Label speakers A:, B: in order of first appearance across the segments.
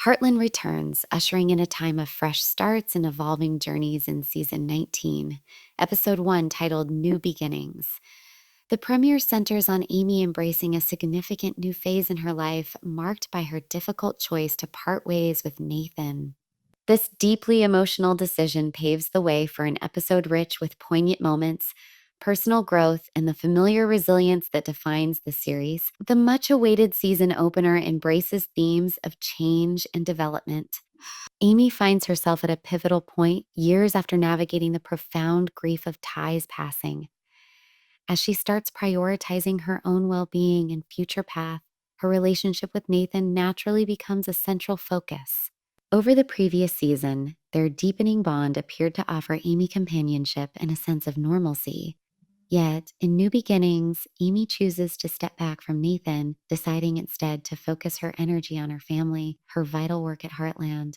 A: Heartland returns, ushering in a time of fresh starts and evolving journeys in season 19, episode 1, titled New Beginnings. The premiere centers on Amy embracing a significant new phase in her life, marked by her difficult choice to part ways with Nathan. This deeply emotional decision paves the way for an episode rich with poignant moments, personal growth, and the familiar resilience that defines the series. The much awaited season opener embraces themes of change and development. Amy finds herself at a pivotal point years after navigating the profound grief of Ty's passing. As she starts prioritizing her own well being and future path, her relationship with Nathan naturally becomes a central focus. Over the previous season, their deepening bond appeared to offer Amy companionship and a sense of normalcy. Yet, in New Beginnings, Amy chooses to step back from Nathan, deciding instead to focus her energy on her family, her vital work at Heartland,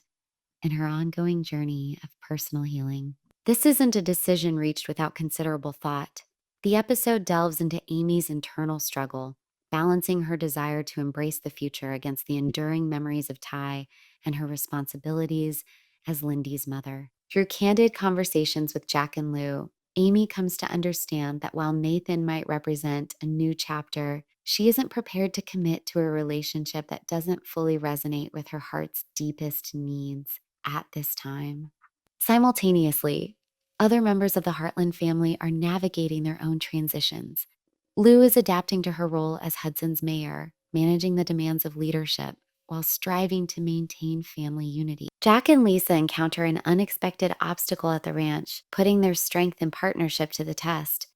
A: and her ongoing journey of personal healing. This isn't a decision reached without considerable thought. The episode delves into Amy's internal struggle, balancing her desire to embrace the future against the enduring memories of Ty and her responsibilities as Lindy's mother. Through candid conversations with Jack and Lou, Amy comes to understand that while Nathan might represent a new chapter, she isn't prepared to commit to a relationship that doesn't fully resonate with her heart's deepest needs at this time. Simultaneously, other members of the Heartland family are navigating their own transitions. Lou is adapting to her role as Hudson's mayor, managing the demands of leadership while striving to maintain family unity. Jack and Lisa encounter an unexpected obstacle at the ranch, putting their strength and partnership to the test.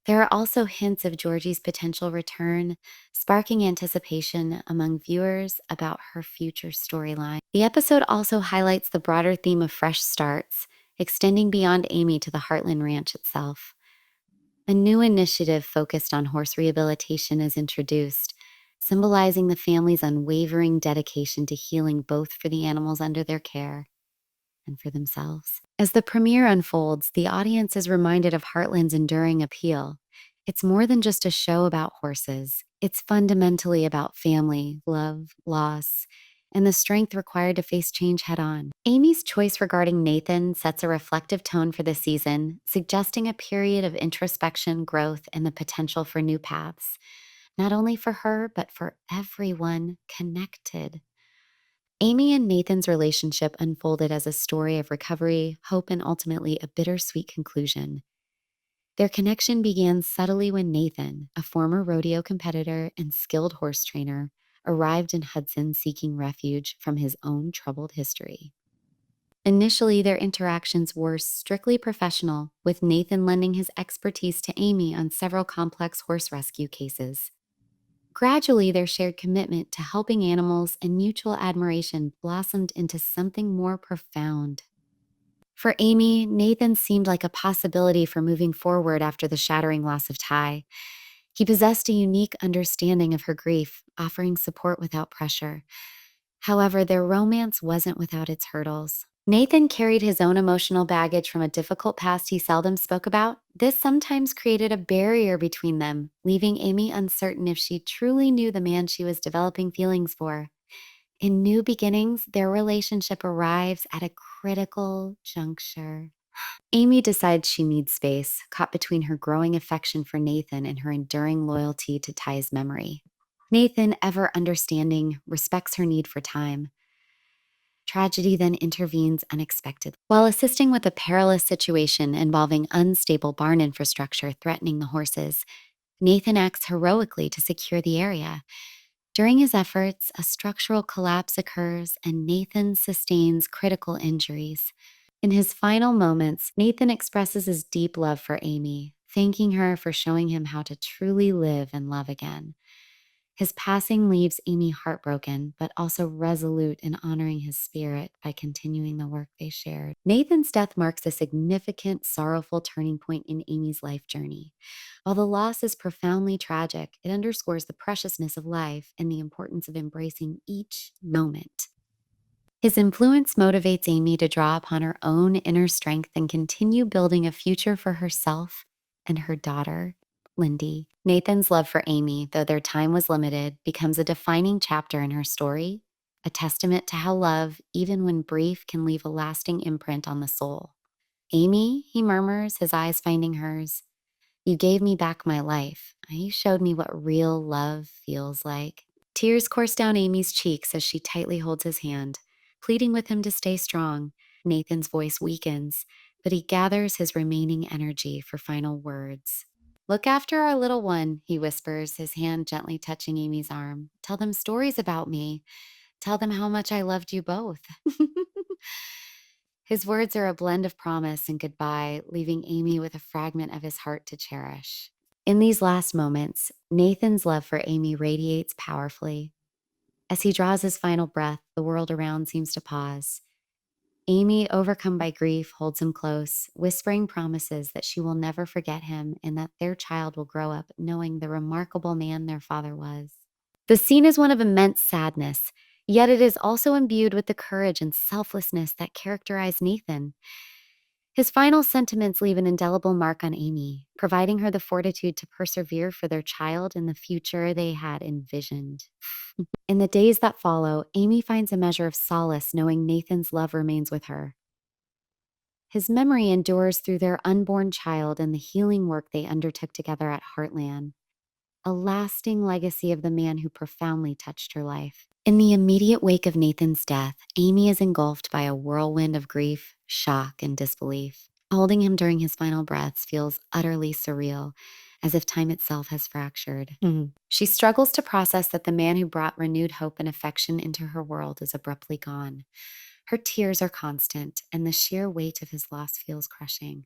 A: There are also hints of Georgie's potential return, sparking anticipation among viewers about her future storyline. The episode also highlights the broader theme of fresh starts, extending beyond Amy to the Heartland Ranch itself. A new initiative focused on horse rehabilitation is introduced, symbolizing the family's unwavering dedication to healing both for the animals under their care and for themselves. As the premiere unfolds, the audience is reminded of Heartland's enduring appeal. It's more than just a show about horses. It's fundamentally about family, love, loss, and the strength required to face change head-on. Amy's choice regarding Nathan sets a reflective tone for the season, suggesting a period of introspection, growth, and the potential for new paths, not only for her, but for everyone connected. Amy and Nathan's relationship unfolded as a story of recovery, hope, and ultimately a bittersweet conclusion. Their connection began subtly when Nathan, a former rodeo competitor and skilled horse trainer, arrived in Hudson seeking refuge from his own troubled history. Initially, their interactions were strictly professional, with Nathan lending his expertise to Amy on several complex horse rescue cases. Gradually, their shared commitment to helping animals and mutual admiration blossomed into something more profound. For Amy, Nathan seemed like a possibility for moving forward after the shattering loss of Ty. He possessed a unique understanding of her grief, offering support without pressure. However, their romance wasn't without its hurdles. Nathan carried his own emotional baggage from a difficult past he seldom spoke about. This sometimes created a barrier between them, leaving Amy uncertain if she truly knew the man she was developing feelings for. In New Beginnings, their relationship arrives at a critical juncture. Amy decides she needs space, caught between her growing affection for Nathan and her enduring loyalty to Ty's memory. Nathan, ever understanding, respects her need for time. Tragedy then intervenes unexpectedly. While assisting with a perilous situation involving unstable barn infrastructure threatening the horses, Nathan acts heroically to secure the area. During his efforts, a structural collapse occurs and Nathan sustains critical injuries. In his final moments, Nathan expresses his deep love for Amy, thanking her for showing him how to truly live and love again. His passing leaves Amy heartbroken, but also resolute in honoring his spirit by continuing the work they shared. Nathan's death marks a significant, sorrowful turning point in Amy's life journey. While the loss is profoundly tragic, it underscores the preciousness of life and the importance of embracing each moment. His influence motivates Amy to draw upon her own inner strength and continue building a future for herself and her daughter, Lindy. Nathan's love for Amy, though their time was limited, becomes a defining chapter in her story, a testament to how love, even when brief, can leave a lasting imprint on the soul. Amy, he murmurs, his eyes finding hers, you gave me back my life. You showed me what real love feels like. Tears course down Amy's cheeks as she tightly holds his hand, pleading with him to stay strong. Nathan's voice weakens, but he gathers his remaining energy for final words. Look after our little one, he whispers, his hand gently touching Amy's arm. Tell them stories about me. Tell them how much I loved you both. His words are a blend of promise and goodbye, leaving Amy with a fragment of his heart to cherish. In these last moments, Nathan's love for Amy radiates powerfully. As he draws his final breath, the world around seems to pause. Amy, overcome by grief, holds him close, whispering promises that she will never forget him and that their child will grow up knowing the remarkable man their father was. The scene is one of immense sadness, yet it is also imbued with the courage and selflessness that characterize Nathan. His final sentiments leave an indelible mark on Amy, providing her the fortitude to persevere for their child and the future they had envisioned. In the days that follow, Amy finds a measure of solace knowing Nathan's love remains with her. His memory endures through their unborn child and the healing work they undertook together at Heartland, a lasting legacy of the man who profoundly touched her life. In the immediate wake of Nathan's death, Amy is engulfed by a whirlwind of grief, shock, and disbelief. Holding him during his final breaths feels utterly surreal, as if time itself has fractured. She struggles to process that the man who brought renewed hope and affection into her world is abruptly gone. Her tears are constant, and the sheer weight of his loss feels crushing.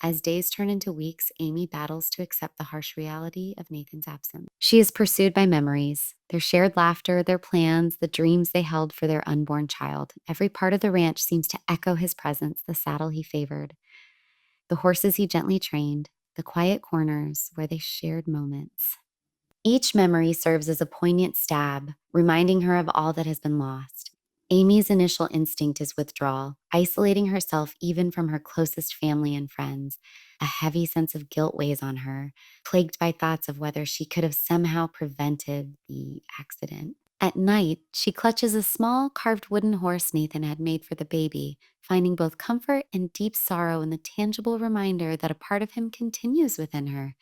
A: As days turn into weeks, Amy battles to accept the harsh reality of Nathan's absence. She is pursued by memories, their shared laughter, their plans, the dreams they held for their unborn child. Every part of the ranch seems to echo his presence, the saddle he favored, the horses he gently trained, the quiet corners where they shared moments. Each memory serves as a poignant stab, reminding her of all that has been lost. Amy's initial instinct is withdrawal, isolating herself even from her closest family and friends. A heavy sense of guilt weighs on her, plagued by thoughts of whether she could have somehow prevented the accident. At night, she clutches a small carved wooden horse Nathan had made for the baby, finding both comfort and deep sorrow in the tangible reminder that a part of him continues within her.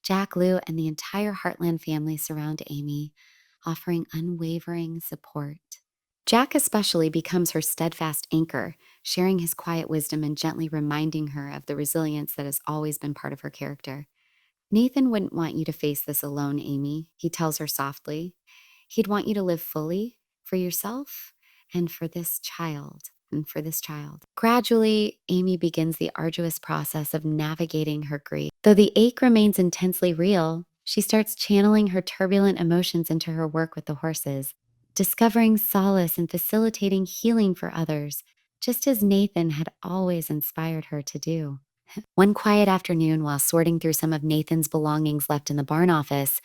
A: Jack, Lou, and the entire Heartland family surround Amy, offering unwavering support. Jack especially becomes her steadfast anchor, sharing his quiet wisdom and gently reminding her of the resilience that has always been part of her character. Nathan wouldn't want you to face this alone, Amy, he tells her softly. He'd want you to live fully for yourself and for this child. Gradually, Amy begins the arduous process of navigating her grief. Though the ache remains intensely real, she starts channeling her turbulent emotions into her work with the horses, discovering solace and facilitating healing for others, just as Nathan had always inspired her to do. One quiet afternoon, while sorting through some of Nathan's belongings left in the barn office,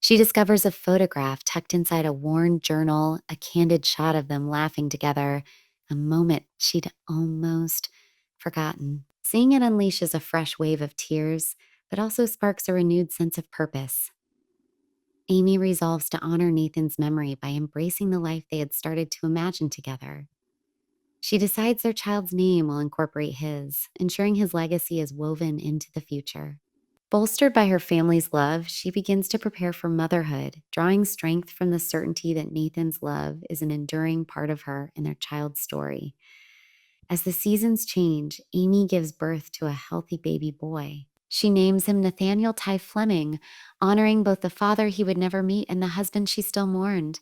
A: she discovers a photograph tucked inside a worn journal, a candid shot of them laughing together, a moment she'd almost forgotten. Seeing it unleashes a fresh wave of tears, but also sparks a renewed sense of purpose. Amy resolves to honor Nathan's memory by embracing the life they had started to imagine together. She decides their child's name will incorporate his, ensuring his legacy is woven into the future. Bolstered by her family's love, she begins to prepare for motherhood, drawing strength from the certainty that Nathan's love is an enduring part of her and their child's story. As the seasons change, Amy gives birth to a healthy baby boy. She names him Nathaniel Ty Fleming, honoring both the father he would never meet and the husband she still mourned.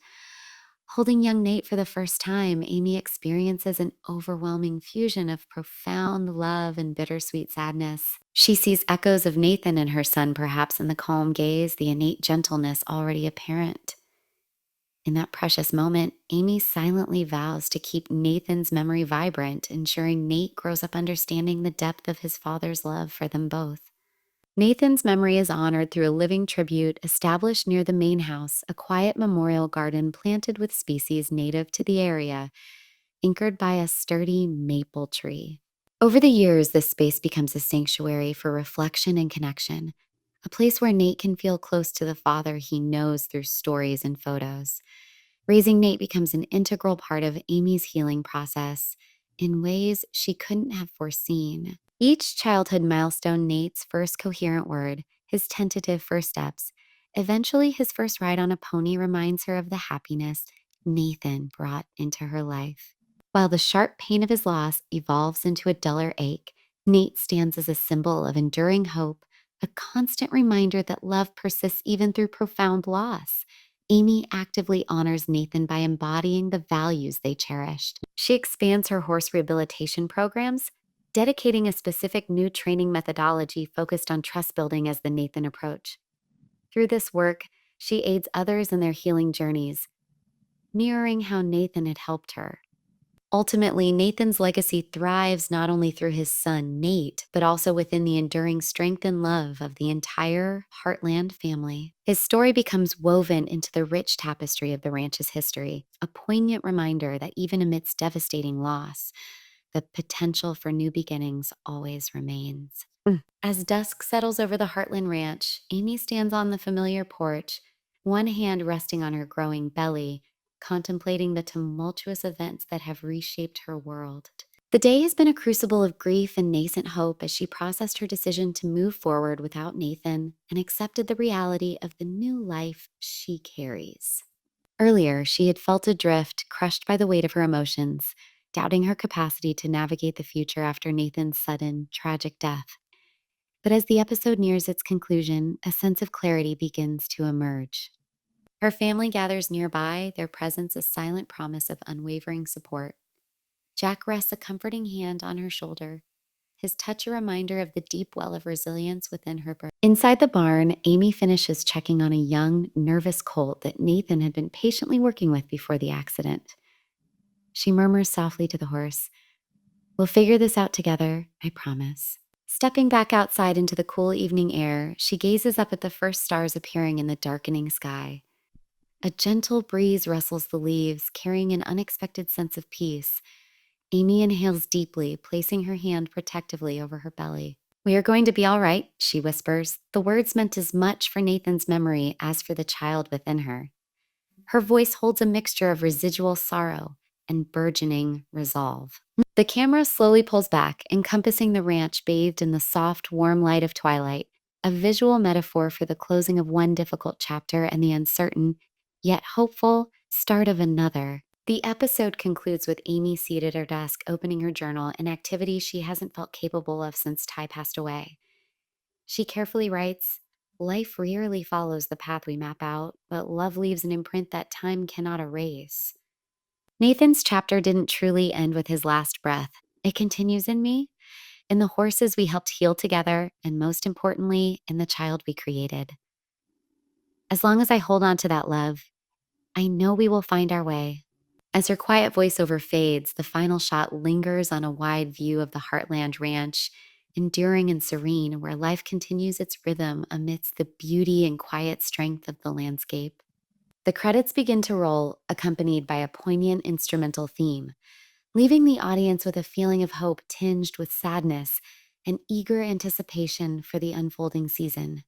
A: Holding young Nate for the first time, Amy experiences an overwhelming fusion of profound love and bittersweet sadness. She sees echoes of Nathan and her son, perhaps in the calm gaze, the innate gentleness already apparent. In that precious moment, Amy silently vows to keep Nathan's memory vibrant, ensuring Nate grows up understanding the depth of his father's love for them both. Nathan's memory is honored through a living tribute established near the main house, a quiet memorial garden planted with species native to the area, anchored by a sturdy maple tree. Over the years, this space becomes a sanctuary for reflection and connection, a place where Nate can feel close to the father he knows through stories and photos. Raising Nate becomes an integral part of Amy's healing process in ways she couldn't have foreseen. Each childhood milestone, Nate's first coherent word, his tentative first steps, eventually his first ride on a pony, reminds her of the happiness Nathan brought into her life. While the sharp pain of his loss evolves into a duller ache, Nate stands as a symbol of enduring hope, a constant reminder that love persists even through profound loss. Amy actively honors Nathan by embodying the values they cherished. She expands her horse rehabilitation programs, dedicating a specific new training methodology focused on trust building as the Nathan approach. Through this work, she aids others in their healing journeys, mirroring how Nathan had helped her. Ultimately, Nathan's legacy thrives not only through his son, Nate, but also within the enduring strength and love of the entire Heartland family. His story becomes woven into the rich tapestry of the ranch's history, a poignant reminder that even amidst devastating loss, the potential for new beginnings always remains. As dusk settles over the Heartland Ranch, Amy stands on the familiar porch, one hand resting on her growing belly, contemplating the tumultuous events that have reshaped her world. The day has been a crucible of grief and nascent hope as she processed her decision to move forward without Nathan and accepted the reality of the new life she carries. Earlier, she had felt adrift, crushed by the weight of her emotions, doubting her capacity to navigate the future after Nathan's sudden, tragic death. But as the episode nears its conclusion, a sense of clarity begins to emerge. Her family gathers nearby, their presence a silent promise of unwavering support. Jack rests a comforting hand on her shoulder, his touch a reminder of the deep well of resilience within her birth. Inside the barn, Amy finishes checking on a young, nervous colt that Nathan had been patiently working with before the accident. She murmurs softly to the horse, "We'll figure this out together, I promise." Stepping back outside into the cool evening air, she gazes up at the first stars appearing in the darkening sky. A gentle breeze rustles the leaves, carrying an unexpected sense of peace. Amy inhales deeply, placing her hand protectively over her belly. "We are going to be all right," she whispers, the words meant as much for Nathan's memory as for the child within her. Her voice holds a mixture of residual sorrow and burgeoning resolve. The camera slowly pulls back, encompassing the ranch bathed in the soft, warm light of twilight, a visual metaphor for the closing of one difficult chapter and the uncertain, yet hopeful, start of another. The episode concludes with Amy seated at her desk, opening her journal, an activity she hasn't felt capable of since Ty passed away. She carefully writes, "Life rarely follows the path we map out, but love leaves an imprint that time cannot erase." Nathan's chapter didn't truly end with his last breath. It continues in me, in the horses we helped heal together, and most importantly, in the child we created. As long as I hold on to that love, I know we will find our way. As her quiet voiceover fades, the final shot lingers on a wide view of the Heartland Ranch, enduring and serene, where life continues its rhythm amidst the beauty and quiet strength of the landscape. The credits begin to roll, accompanied by a poignant instrumental theme, leaving the audience with a feeling of hope tinged with sadness and eager anticipation for the unfolding season.